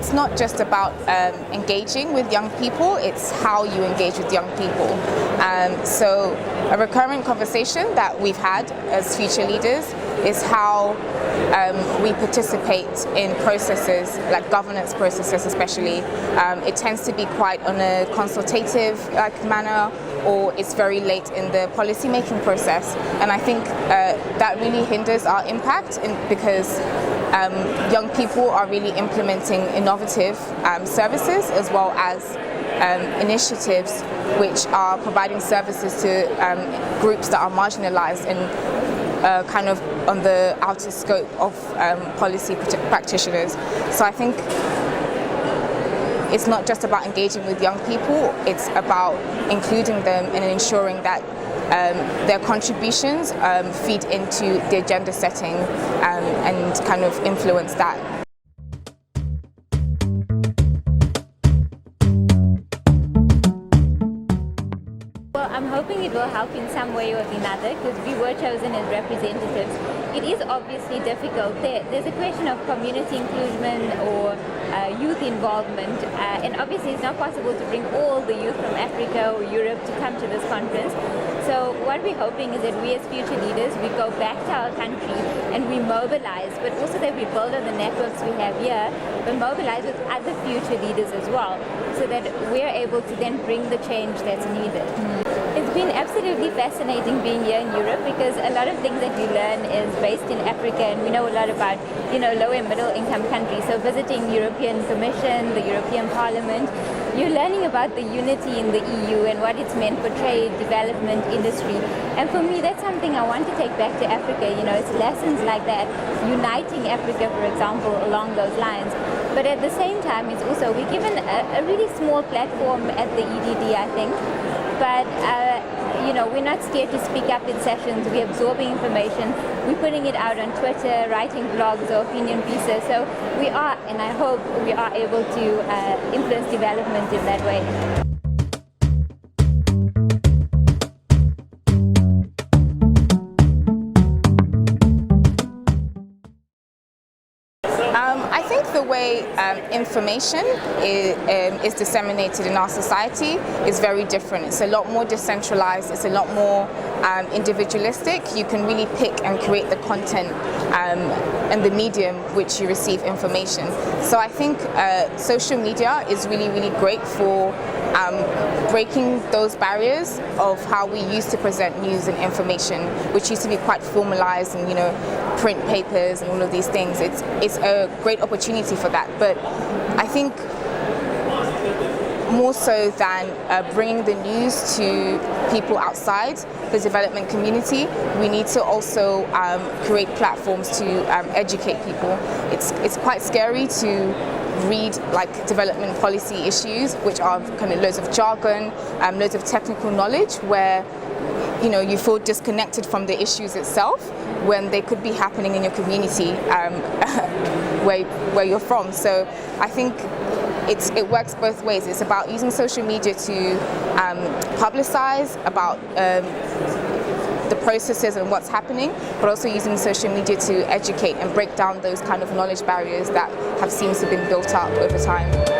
it's not just about engaging with young people, it's how you engage with young people. So a recurrent conversation that we've had as future leaders is how we participate in processes, like governance processes especially. It tends to be quite on a consultative manner, or it's very late in the policy making process. And I think that really hinders our impact because young people are really implementing innovative services as well as initiatives which are providing services to groups that are marginalized and kind of on the outer scope of policy practitioners. So I think it's not just about engaging with young people, it's about including them and ensuring that their contributions feed into the agenda setting and kind of influence that. Well, I'm hoping it will help in some way or another because we were chosen as representatives. It is obviously difficult. There's a question of community inclusion or youth involvement, and obviously it's not possible to bring all the youth from Africa or Europe to come to this conference. So what we're hoping is that we as future leaders, we go back to our country and we mobilize, but also that we build on the networks we have here, but mobilize with other future leaders as well, so that we're able to then bring the change that's needed. It's been absolutely fascinating being here in Europe because a lot of things that we learn is based in Africa, and we know a lot about, low and middle income countries. So visiting European Commission, the European Parliament, you're learning about the unity in the EU and what it's meant for trade, development, industry. And for me, that's something I want to take back to Africa. It's lessons like that, uniting Africa, for example, along those lines. But at the same time, it's also, we're given a really small platform at the EDD, I think. But, we're not scared to speak up in sessions. We're absorbing information. We're putting it out on Twitter, writing blogs or opinion pieces. So we are, and I hope we are able to influence development in that way. I think the way information is disseminated in our society is very different. It's a lot more decentralized, it's a lot more individualistic. You can really pick and create the content and the medium which you receive information. So I think social media is really, really great for breaking those barriers of how we used to present news and information, which used to be quite formalized and, print papers and all of these things. It's a great opportunity for that. But I think more so than bringing the news to people outside the development community, we need to also create platforms to educate people. It's quite scary to read development policy issues, which are kind of loads of jargon, loads of technical knowledge, where you feel disconnected from the issues itself when they could be happening in your community where you're from. So I think it works both ways. It's about using social media to publicize about the processes and what's happening, but also using social media to educate and break down those kind of knowledge barriers that have seemed to have been built up over time.